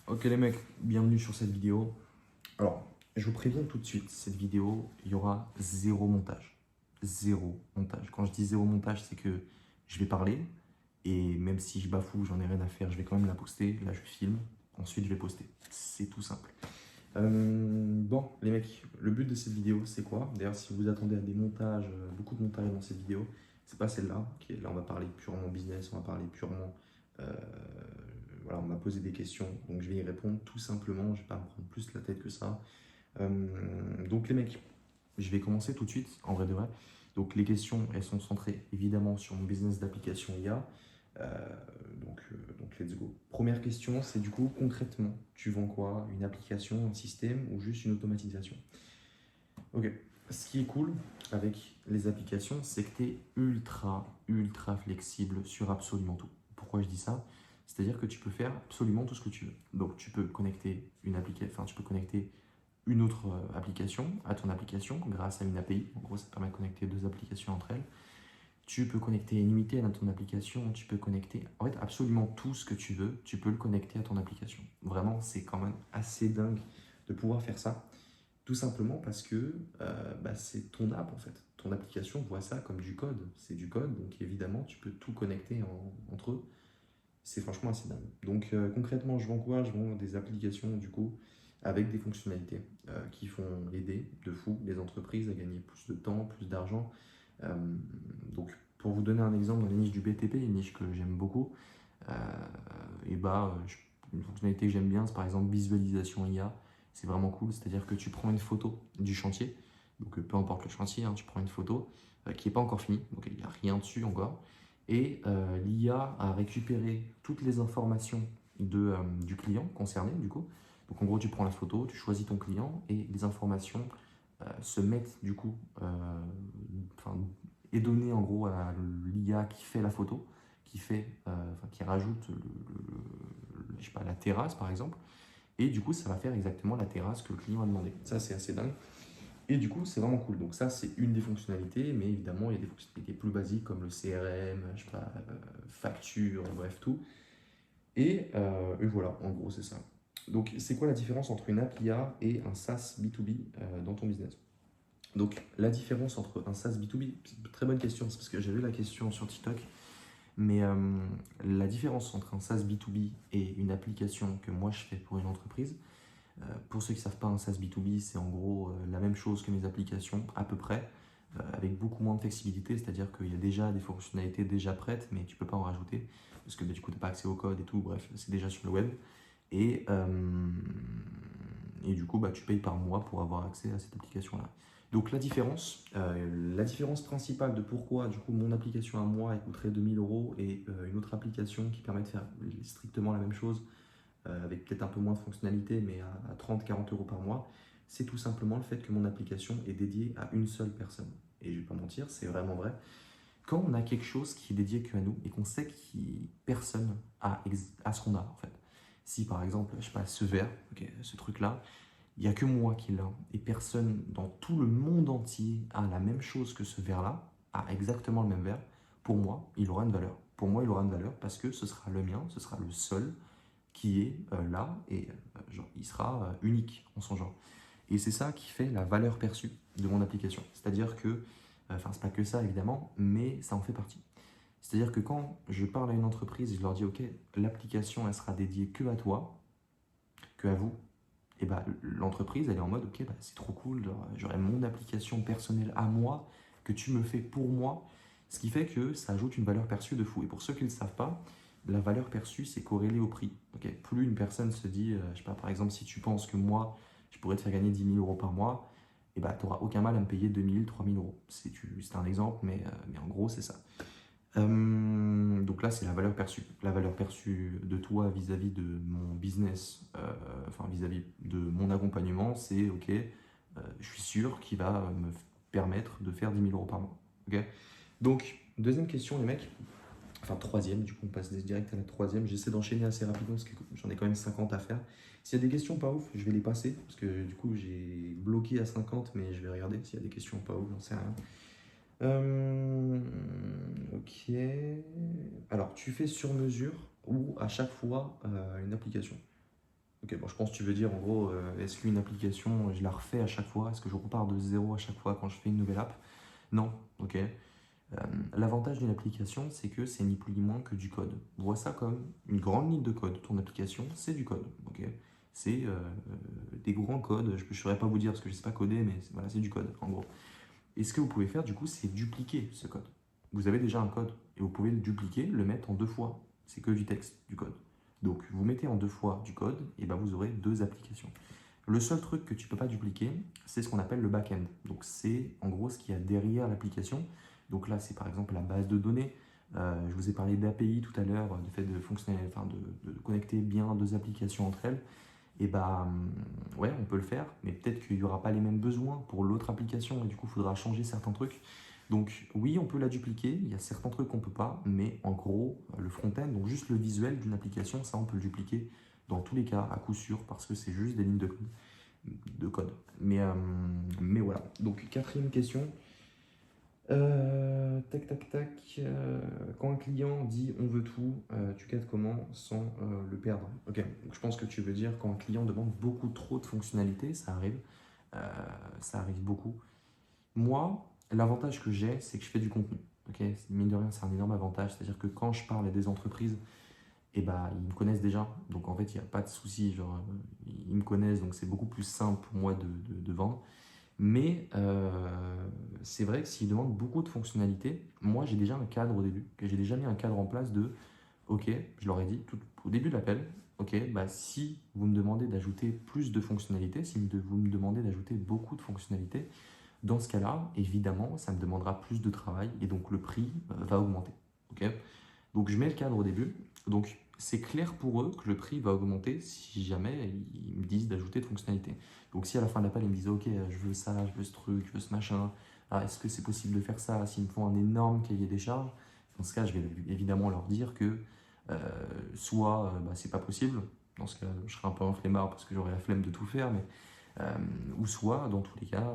Ok les mecs, bienvenue sur cette vidéo. Alors, je vous préviens tout de suite, cette vidéo, il y aura zéro montage. Zéro montage. Quand je dis zéro montage, c'est que je vais parler et même si je bafoue, j'en ai rien à faire, je vais quand même la poster. Là, je filme, ensuite je vais poster. C'est tout simple. Bon, les mecs, le but de cette vidéo, c'est quoi? D'ailleurs, si vous attendez à des montages, beaucoup de montages dans cette vidéo, c'est pas celle-là. Ok, là, on va parler purement business, on va parler purement voilà, on m'a posé des questions, donc je vais y répondre tout simplement, je vais pas me prendre plus la tête que ça. Donc les mecs, je vais commencer tout de suite, en vrai de vrai. Donc les questions, elles sont centrées évidemment sur mon business d'application IA. Euh, donc let's go. Première question, c'est du coup concrètement, tu vends quoi? Une application, un système ou juste une automatisation? Ok. Ce qui est cool avec les applications, c'est que tu es ultra flexible sur absolument tout. Pourquoi je dis ça? C'est-à-dire que tu peux faire absolument tout ce que tu veux. Donc, tu peux connecter une application, enfin, tu peux connecter une autre application à ton application grâce à une API. En gros, ça permet de connecter deux applications entre elles. Tu peux connecter une unité à ton application, tu peux connecter, en fait, absolument tout ce que tu veux, tu peux le connecter à ton application. Vraiment, c'est quand même assez dingue de pouvoir faire ça. Tout simplement parce que c'est ton app en fait. Ton application voit ça comme du code. C'est du code, donc évidemment, tu peux tout connecter entre eux. C'est franchement assez dingue. Donc concrètement, je vends quoi? Je vends des applications du coup avec des fonctionnalités qui font aider de fou les entreprises à gagner plus de temps, plus d'argent. Euh, donc pour vous donner un exemple dans la niche du BTP, une niche que j'aime beaucoup, euh, une fonctionnalité que j'aime bien, c'est par exemple visualisation IA. C'est vraiment cool, c'est-à-dire que tu prends une photo du chantier, donc peu importe le chantier, hein, tu prends une photo qui n'est pas encore finie, donc il n'y a rien dessus encore, et l'IA a récupéré toutes les informations du client concerné, du coup. Donc en gros, tu prends la photo, tu choisis ton client et les informations se mettent du coup, enfin, est donné en gros à l'IA qui fait la photo, qui rajoute je sais pas, la terrasse par exemple, et du coup ça va faire exactement la terrasse que le client a demandé. Ça c'est assez dingue. Et du coup c'est vraiment cool. Donc ça c'est une des fonctionnalités, mais évidemment il y a des fonctionnalités plus basiques comme le CRM, je sais pas, facture, bref tout. Et voilà, en gros c'est ça. Donc c'est quoi la différence entre une app IA et un SaaS B2B dans ton business? Donc, la différence entre un SaaS B2B, c'est une très bonne question, c'est parce que j'ai vu la question sur TikTok, mais la différence entre un SaaS B2B et une application que moi je fais pour une entreprise, pour ceux qui ne savent pas, un SaaS B2B, c'est en gros la même chose que mes applications, à peu près, avec beaucoup moins de flexibilité, c'est-à-dire qu'il y a déjà des fonctionnalités déjà prêtes, mais tu ne peux pas en rajouter, parce que du coup, tu n'as pas accès au code et tout, bref, c'est déjà sur le web. Et, euh, et du coup, tu payes par mois pour avoir accès à cette application-là. Donc la différence principale de pourquoi du coup mon application à moi elle coûterait 2 000 € et une autre application qui permet de faire strictement la même chose avec peut-être un peu moins de fonctionnalité mais à 30-40 € par mois, c'est tout simplement le fait que mon application est dédiée à une seule personne. Et je vais pas mentir, c'est vraiment vrai. Quand on a quelque chose qui est dédié qu'à nous et qu'on sait que personne a ce qu'on a en fait. Si par exemple, je sais pas, ce verre, ok, ce truc-là, il n'y a que moi qui l'a et personne dans tout le monde entier a la même chose que ce verre-là, a exactement le même verre, pour moi, il aura une valeur. Pour moi, il aura une valeur parce que ce sera le mien, ce sera le seul qui est là et genre, il sera unique en son genre. Et c'est ça qui fait la valeur perçue de mon application. C'est-à-dire que, enfin, c'est pas que ça évidemment, mais ça en fait partie. C'est-à-dire que quand je parle à une entreprise et je leur dis, OK, l'application, elle sera dédiée que à toi, que à vous, et bah, l'entreprise, elle est en mode, OK, c'est trop cool, j'aurai mon application personnelle à moi, que tu me fais pour moi, ce qui fait que ça ajoute une valeur perçue de fou. Et pour ceux qui ne le savent pas, la valeur perçue, c'est corrélé au prix. Ok, plus une personne se dit, je sais pas, par exemple, si tu penses que moi, je pourrais te faire gagner 10 000 € par mois, et bah, tu n'auras aucun mal à me payer 2 000, 3 000 €. C'est un exemple, mais en gros, c'est ça. Donc là, c'est la valeur perçue. La valeur perçue de toi vis-à-vis de mon business, enfin vis-à-vis de mon accompagnement, c'est OK, je suis sûr qu'il va me permettre de faire 10 000 € par mois. OK. Donc, deuxième question, les mecs. Enfin, troisième, du coup, on passe direct à la troisième. J'essaie d'enchaîner assez rapidement parce que j'en ai quand même 50 à faire. S'il y a des questions pas ouf, je vais les passer parce que du coup, j'ai bloqué à 50, mais je vais regarder s'il y a des questions pas ouf, j'en sais rien. Euh, ok. Alors, tu fais sur mesure ou à chaque fois une application? Ok, bon, je pense que tu veux dire en gros, est-ce qu'une application, je la refais à chaque fois? Est-ce que je repars de zéro à chaque fois quand je fais une nouvelle app? Non, ok. L'avantage d'une application, c'est que c'est ni plus ni moins que du code. Vois ça comme une grande ligne de code. Ton application, c'est du code, ok. C'est des grands codes. Je ne saurais pas vous dire parce que je ne sais pas coder, mais voilà, c'est du code en gros. Et ce que vous pouvez faire du coup, c'est dupliquer ce code. Vous avez déjà un code et vous pouvez le dupliquer, le mettre en deux fois. C'est que du texte, du code. Donc vous mettez en deux fois du code et ben vous aurez deux applications. Le seul truc que tu ne peux pas dupliquer, c'est ce qu'on appelle le back-end. Donc c'est en gros ce qu'il y a derrière l'application. Donc là, c'est par exemple la base de données. Je vous ai parlé d'API tout à l'heure, du fait de fonctionner, enfin de connecter bien deux applications entre elles. Et bah ouais, on peut le faire, mais peut-être qu'il n'y aura pas les mêmes besoins pour l'autre application et du coup, il faudra changer certains trucs. Donc oui, on peut la dupliquer, il y a certains trucs qu'on ne peut pas, mais en gros, le front-end, donc juste le visuel d'une application, ça on peut le dupliquer dans tous les cas, à coup sûr, parce que c'est juste des lignes de code. Mais voilà. Donc quatrième question. Tac, tac, tac. Quand un client dit on veut tout, tu captes comment sans le perdre? Ok, donc je pense que tu veux dire quand un client demande beaucoup trop de fonctionnalités, ça arrive. Euh, ça arrive beaucoup. Moi, l'avantage que j'ai, c'est que je fais du contenu. Ok, mine de rien, c'est un énorme avantage. C'est-à-dire que quand je parle à des entreprises, et bah, ils me connaissent déjà. Donc en fait, il n'y a pas de souci. Genre, ils me connaissent, donc c'est beaucoup plus simple pour moi de vendre. Mais c'est vrai que s'ils demandent beaucoup de fonctionnalités, moi j'ai déjà un cadre au début, que j'ai déjà mis un cadre en place de, ok, je leur ai dit au début de l'appel, ok, bah si vous me demandez d'ajouter plus de fonctionnalités, si vous me demandez d'ajouter beaucoup de fonctionnalités, dans ce cas-là, évidemment, ça me demandera plus de travail et donc le prix va augmenter. Ok. Donc je mets le cadre au début. Donc c'est clair pour eux que le prix va augmenter si jamais ils me disent d'ajouter de fonctionnalités. Donc si à la fin de l'appel ils me disent ok, je veux ça, je veux ce truc, je veux ce machin, ah, est-ce que c'est possible de faire ça? S'ils me font un énorme cahier des charges, dans ce cas je vais évidemment leur dire que soit bah, c'est pas possible, dans ce cas je serai un peu un flemmard parce que j'aurai la flemme de tout faire, mais, ou soit dans tous les cas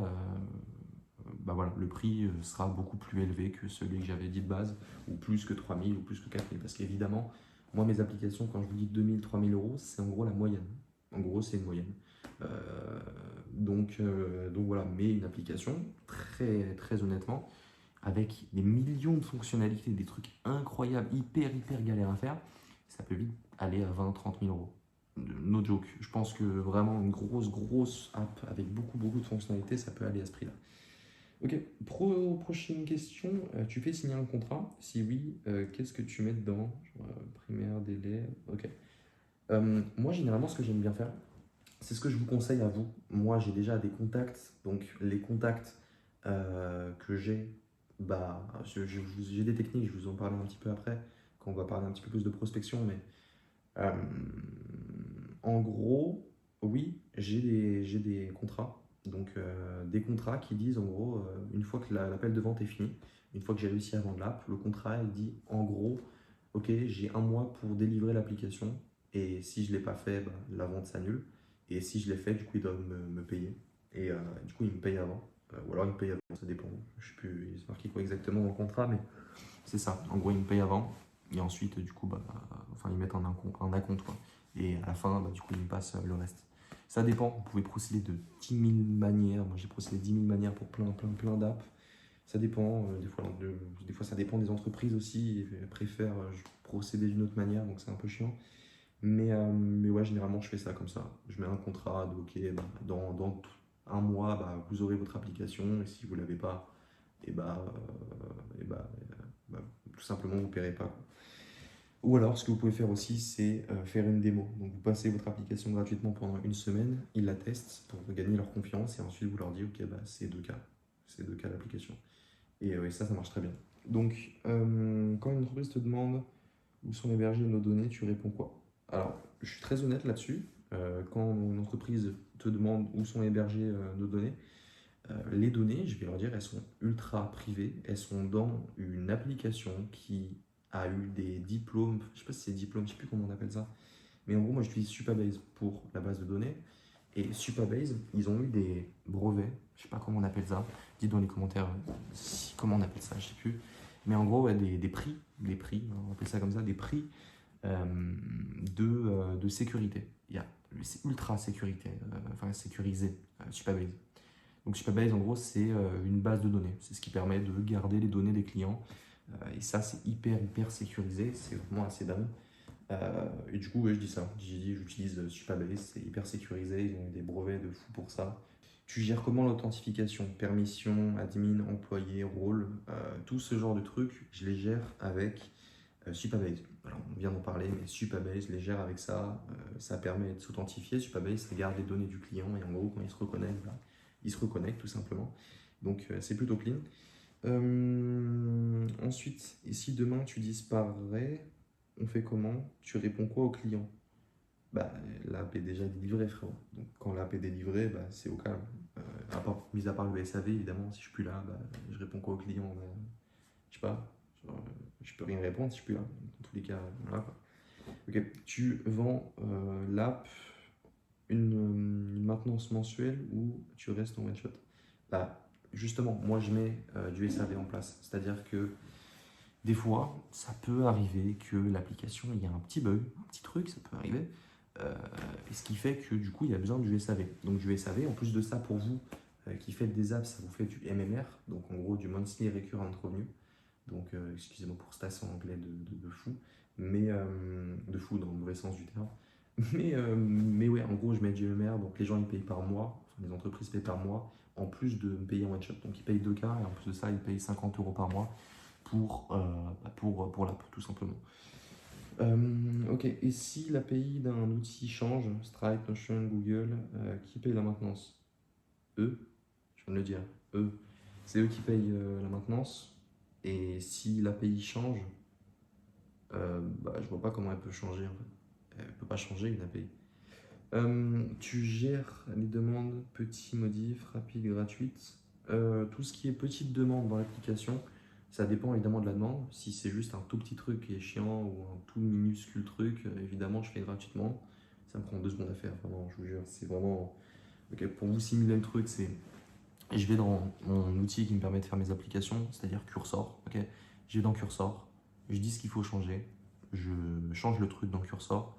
bah voilà, le prix sera beaucoup plus élevé que celui que j'avais dit de base, ou plus que 3000 ou plus que 4000. Parce qu'évidemment, moi, mes applications, quand je vous dis 2000, 3000 euros, c'est en gros la moyenne. En gros, c'est une moyenne. Euh, donc voilà, mais une application, très, très honnêtement, avec des millions de fonctionnalités, des trucs incroyables, hyper, hyper galères à faire, ça peut vite aller à 20, 30 000 euros. No joke. Je pense que vraiment une grosse, grosse app avec beaucoup, beaucoup de fonctionnalités, ça peut aller à ce prix-là. Ok, prochaine question. Tu fais signer un contrat? Si oui, qu'est-ce que tu mets dedans? Genre, primaire, délai. Ok. Moi, généralement, ce que j'aime bien faire, c'est ce que je vous conseille à vous. Moi, j'ai déjà des contacts. Donc, les contacts que j'ai, bah, j'ai des techniques, je vous en parlerai un petit peu après, quand on va parler un petit peu plus de prospection. Mais euh, en gros, oui, j'ai des contrats. Donc, des contrats qui disent, en gros, une fois que l'appel de vente est fini, une fois que j'ai réussi à vendre l'app, le contrat, il dit, en gros, OK, j'ai un mois pour délivrer l'application. Et si je ne l'ai pas fait, bah, la vente s'annule. Et si je l'ai fait, du coup, ils doivent me payer. Et du coup, ils me payent avant. Ou alors, ils me payent avant, ça dépend. Je sais plus, il se marqué quoi exactement dans le contrat, mais c'est ça. En gros, ils me payent avant. Et ensuite, du coup, bah, enfin, ils mettent un acompte, quoi. Et à la fin, bah, du coup, ils me passent le reste. Ça dépend. Vous pouvez procéder de 10 000 manières. Moi, j'ai procédé de 10 000 manières pour plein, plein, plein d'apps. Ça dépend. Des fois, ça dépend des entreprises aussi. Elles préfèrent procéder d'une autre manière, donc c'est un peu chiant. Mais ouais, généralement, je fais ça comme ça. Je mets un contrat de OK, bah, dans un mois, bah, vous aurez votre application. Et si vous ne l'avez pas, et bah, bah, tout simplement, vous ne paierez pas. Ou alors, ce que vous pouvez faire aussi, c'est faire une démo. Donc, vous passez votre application gratuitement pendant une semaine, ils la testent pour gagner leur confiance, et ensuite vous leur dites, ok, bah, c'est 2K. C'est 2K l'application. Et ça marche très bien. Donc, quand une entreprise te demande où sont hébergées nos données, tu réponds quoi? Alors, je suis très honnête là-dessus. Quand une entreprise te demande où sont hébergées nos données, les données, je vais leur dire, elles sont ultra privées. Elles sont dans une application qui a eu des diplômes. Je sais pas si c'est diplôme, je sais plus comment on appelle ça. Mais en gros, moi, j'utilise Supabase pour la base de données. Et Supabase, ils ont eu des brevets. Je sais pas comment on appelle ça. Dites dans les commentaires comment on appelle ça, je sais plus. Mais en gros, ouais, des prix, on appelle ça comme ça, des prix de sécurité. Il y a c'est ultra sécurisé, Supabase. Donc Supabase, en gros, c'est une base de données. C'est ce qui permet de garder les données des clients. Et ça, c'est hyper sécurisé. C'est vraiment assez dingue. Et du coup, ouais, je dis ça. J'ai dit, j'utilise Supabase. C'est hyper sécurisé. Ils ont eu des brevets de fou pour ça. Tu gères comment l'authentification? Permission, admin, employé, rôle, tout ce genre de trucs, je les gère avec Supabase. Alors, on vient d'en parler, mais Supabase les gère avec ça. Ça permet de s'authentifier. Supabase, ça garde les données du client et en gros, quand il se reconnecte, bah, il se reconnecte tout simplement. Donc, c'est plutôt clean. Ensuite, et si demain tu disparais, on fait comment? Tu réponds quoi au client? Bah, l'app est déjà délivrée, frérot. Donc, quand l'app est délivrée, bah, c'est au calme. Mis à part le SAV, évidemment, si je suis plus là, bah, je réponds quoi au client? Bah, je sais pas. Genre, je peux rien répondre si je suis plus là. Dans tous les cas, voilà quoi. Ok, tu vends l'app une maintenance mensuelle ou tu restes en one shot? Bah, justement, moi je mets du SAV en place. C'est-à-dire que des fois, ça peut arriver que l'application, il y a un petit bug, un petit truc, ça peut arriver. Euh, et ce qui fait que du coup, il y a besoin du SAV. Donc du SAV, en plus de ça, pour vous qui faites des apps, ça vous fait du MMR, donc en gros du Monthly Recurrent Revenue. Donc excusez-moi pour cet accent anglais de fou, mais de fou dans le mauvais sens du terme. Mais ouais, en gros, je mets du MMR, donc les gens ils payent par mois, enfin les entreprises payent par mois, en plus de me payer en one shot. Donc ils payent 2K et en plus de ça, ils payent 50 euros par mois pour l'app, tout simplement. Ok, et si l'API d'un outil change, Stripe, Notion, Google, qui paye la maintenance? Eux, je viens de le dire, eux, c'est eux qui payent la maintenance. Et si l'API change, bah, je vois pas comment elle peut changer en fait. Elle peut pas changer une API. Tu gères les demandes petits modifs, rapides, gratuites. Tout ce qui est petite demande dans l'application, ça dépend évidemment de la demande. Si c'est juste un tout petit truc qui est chiant ou un tout minuscule truc, évidemment, je fais gratuitement. Ça me prend 2 secondes à faire, vraiment, je vous jure. C'est vraiment. Ok, pour vous simuler le truc, c'est. Je vais dans mon outil qui me permet de faire mes applications, c'est-à-dire Cursor. Ok, je vais dans Cursor, je dis ce qu'il faut changer, je change le truc dans Cursor.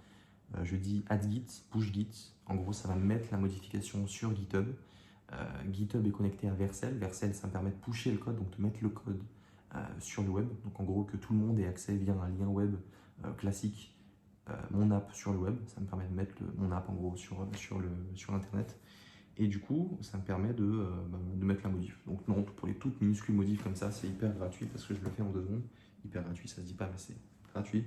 Je dis add git, push git. En gros, ça va mettre la modification sur GitHub. GitHub est connecté à Vercel. Vercel, ça me permet de pusher le code, donc de mettre le code sur le web. Donc en gros, que tout le monde ait accès via un lien web classique, mon app sur le web. Ça me permet de mettre mon app en gros sur Internet. Et du coup, ça me permet de mettre la modif. Donc non, pour les toutes minuscules modifs comme ça, c'est hyper gratuit parce que je le fais en 2 secondes. Hyper gratuit, ça se dit pas, mais c'est gratuit.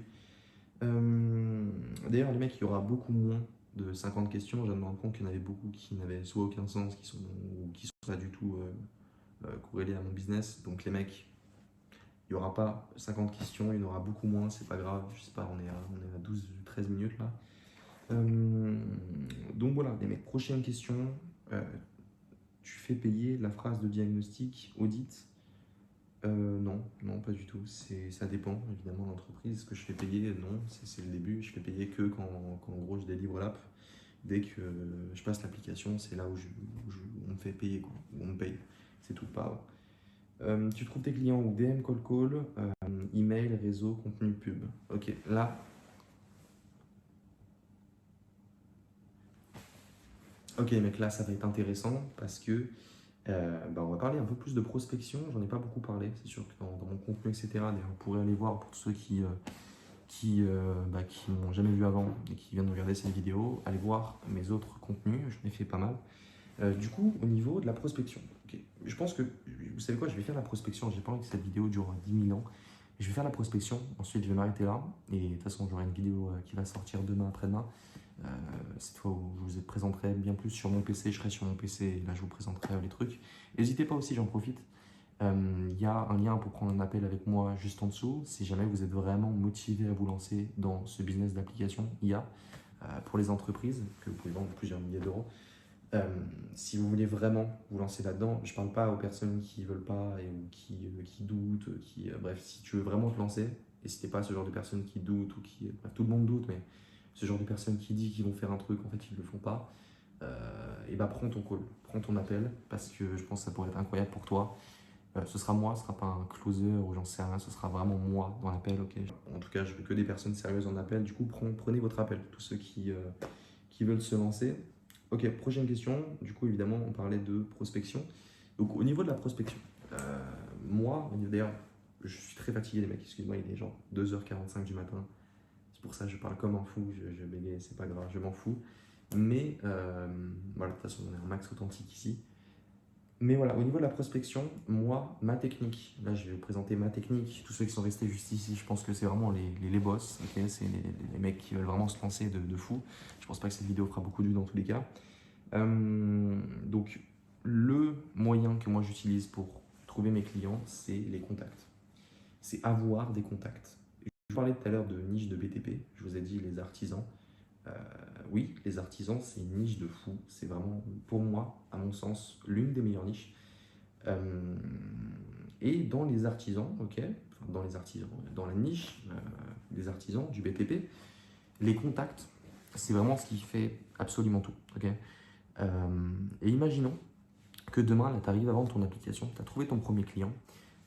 D'ailleurs, les mecs, il y aura beaucoup moins de 50 questions. Je viens de me rendre compte qu'il y en avait beaucoup qui n'avaient soit aucun sens, ou qui sont pas du tout corrélés à mon business. Donc les mecs, il n'y aura pas 50 questions, il y en aura beaucoup moins, c'est pas grave. Je sais pas, on est à 12-13 minutes là. Donc voilà, les mecs, prochaine question. Tu fais payer la phrase de diagnostic, audit? Non, non, pas du tout. Ça dépend évidemment de l'entreprise. Est-ce que je fais payer? Non, c'est le début. Je fais payer que quand en gros je délivre l'app. Dès que je passe l'application, c'est là où on me fait payer, quoi. Où on me paye. C'est tout pas. Tu trouves tes clients ou DM, call, email, réseau, contenu, pub. Ok, là. Ok, mec, là ça va être intéressant parce que bah, on va parler un peu plus de prospection. J'en ai pas beaucoup parlé, c'est sûr que dans mon contenu, etc. D'ailleurs, vous pourrez aller voir pour ceux qui m'ont jamais vu avant et qui viennent de regarder cette vidéo, allez voir mes autres contenus, j'en ai fait pas mal. Du coup, au niveau de la prospection, ok, je pense que, vous savez quoi, je vais faire la prospection, j'ai pas envie que cette vidéo dure 10 000 ans. Je vais faire la prospection, ensuite je vais m'arrêter là, et de toute façon j'aurai une vidéo qui va sortir demain après-demain. Cette fois où je vous présenterai bien plus sur mon PC, je serai sur mon PC et là je vous présenterai les trucs. N'hésitez pas aussi, j'en profite. Il y a un lien pour prendre un appel avec moi juste en dessous. Si jamais vous êtes vraiment motivé à vous lancer dans ce business d'application IA pour les entreprises, que vous pouvez vendre plusieurs milliers d'euros. Si vous voulez vraiment vous lancer là-dedans, je ne parle pas aux personnes qui ne veulent pas ou qui doutent, bref, si tu veux vraiment te lancer, et si tu n'es pas ce genre de personne qui doute ou bref, tout le monde doute, mais ce genre de personnes qui dit qu'ils vont faire un truc, en fait, ils ne le font pas, et bah prends ton call, prends ton appel, parce que je pense que ça pourrait être incroyable pour toi. Ce sera moi, ce sera pas un closer ou j'en sais rien, ce sera vraiment moi dans l'appel, ok. En tout cas, je veux que des personnes sérieuses en appel, du coup, prenez votre appel, tous ceux qui qui veulent se lancer. Ok, prochaine question. Du coup, évidemment, on parlait de prospection. Donc, au niveau de la prospection, moi, d'ailleurs, je suis très fatigué, les mecs. Excuse-moi, il est genre 2h45 du matin. C'est pour ça que je parle comme un fou. Je bégaye, c'est pas grave, je m'en fous. Mais voilà, de toute façon, on est un max authentique ici. Mais voilà, au niveau de la prospection, moi, ma technique, là je vais vous présenter ma technique. Tous ceux qui sont restés juste ici, je pense que c'est vraiment les boss, ok, c'est les mecs qui veulent vraiment se lancer de fou. Je pense pas que cette vidéo fera beaucoup de vues dans tous les cas. Donc, le moyen que moi j'utilise pour trouver mes clients, c'est les contacts. C'est avoir des contacts. Je vous parlais tout à l'heure de niche de BTP, je vous ai dit les artisans. Euh, oui, les artisans, c'est une niche de fou. C'est vraiment, pour moi, à mon sens, l'une des meilleures niches. Et dans les artisans, ok, enfin, dans les artisans, dans la niche des artisans du BTP, les contacts, c'est vraiment ce qui fait absolument tout. Ok. Et imaginons que demain, là, tu arrives à vendre ton application, tu as trouvé ton premier client,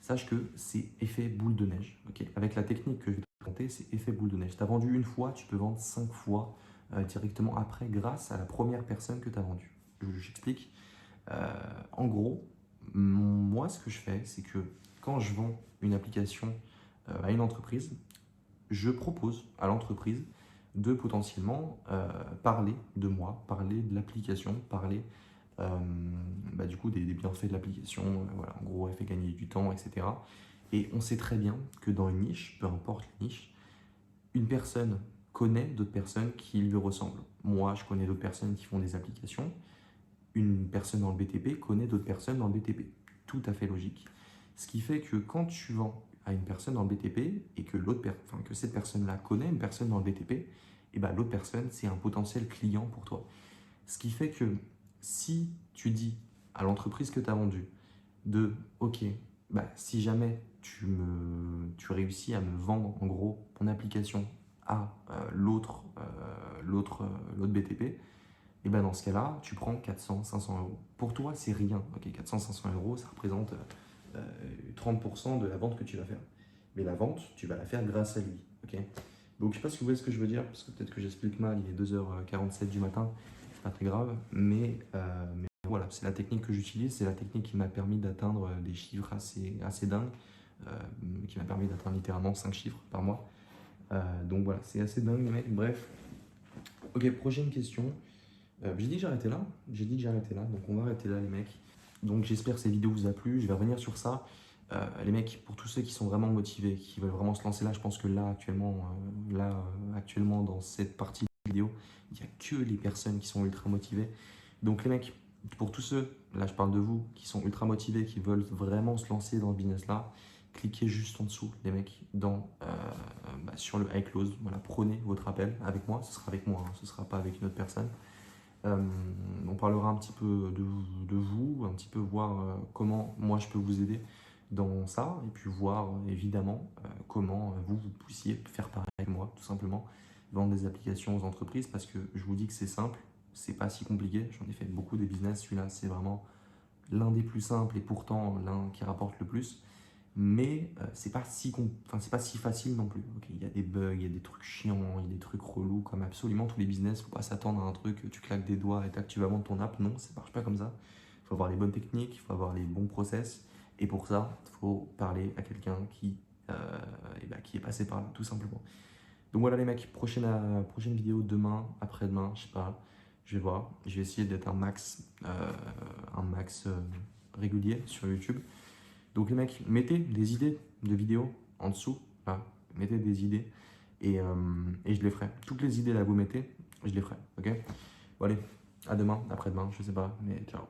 sache que c'est effet boule de neige. Ok. Avec la technique que je vais te présenter, c'est effet boule de neige. Tu as vendu une fois, tu peux vendre 5 fois directement après grâce à la première personne que tu as vendue. J'explique. En gros, moi, ce que je fais, c'est que quand je vends une application à une entreprise, je propose à l'entreprise de potentiellement parler de moi, parler de l'application, parler du coup des bienfaits de l'application. Voilà, en gros, elle fait gagner du temps, etc. Et on sait très bien que dans une niche, peu importe la niche, une personne connaît d'autres personnes qui lui ressemblent. Moi, je connais d'autres personnes qui font des applications. Une personne dans le BTP connaît d'autres personnes dans le BTP. Tout à fait logique. Ce qui fait que quand tu vends à une personne dans le BTP et que, que cette personne-là connaît une personne dans le BTP, et ben l'autre personne, c'est un potentiel client pour toi. Ce qui fait que si tu dis à l'entreprise que tu as vendue de OK, si jamais tu réussis à me vendre en gros ton application à l'autre BTP, et ben dans ce cas-là, tu prends 400, 500 euros. Pour toi, c'est rien. Ok, 400, 500 euros, ça représente 30% de la vente que tu vas faire. Mais la vente, tu vas la faire grâce à lui. Ok. Donc, je ne sais pas si vous voyez ce que je veux dire, parce que peut-être que j'explique mal, il est 2h47 du matin, c'est pas très grave. Mais voilà, c'est la technique que j'utilise, c'est la technique qui m'a permis d'atteindre des chiffres assez dingues, qui m'a permis d'atteindre littéralement 5 chiffres par mois. Donc voilà, c'est assez dingue, les mecs. Bref. Ok, prochaine question. J'ai dit que j'arrêtais là. J'ai dit que j'arrêtais là. Donc on va arrêter là, les mecs. Donc j'espère que cette vidéo vous a plu. Je vais revenir sur ça. Les mecs, pour tous ceux qui sont vraiment motivés, qui veulent vraiment se lancer là, je pense que là, actuellement, dans cette partie de vidéo, il n'y a que les personnes qui sont ultra motivées. Donc les mecs, pour tous ceux, là je parle de vous, qui sont ultra motivés, qui veulent vraiment se lancer dans ce business-là, cliquez juste en dessous, les mecs, sur le iClose. Voilà, prenez votre appel avec moi. Ce sera avec moi, hein, ce ne sera pas avec une autre personne. On parlera un petit peu de vous, un petit peu voir comment moi je peux vous aider dans ça, et puis voir évidemment comment vous puissiez faire pareil que moi, tout simplement, vendre des applications aux entreprises, parce que je vous dis que c'est simple, c'est pas si compliqué, j'en ai fait beaucoup des business, celui-là c'est vraiment l'un des plus simples et pourtant l'un qui rapporte le plus. Mais c'est pas c'est pas si facile non plus. Okay, il y a des bugs, il y a des trucs chiants, il y a des trucs relous, comme absolument tous les business. Faut pas s'attendre à un truc, tu claques des doigts et tac, tu vas vendre ton app. Non, ça marche pas comme ça. Il faut avoir les bonnes techniques, il faut avoir les bons process. Et pour ça, il faut parler à quelqu'un qui est passé par là, tout simplement. Donc voilà les mecs, prochaine vidéo demain, après-demain, je sais pas. Je vais voir. Je vais essayer d'être un max régulier sur YouTube. Donc les mecs, mettez des idées de vidéos en dessous, là. Mettez des idées et je les ferai. Toutes les idées là, vous mettez, je les ferai, ok? Bon allez, à demain, après-demain, je sais pas, mais ciao.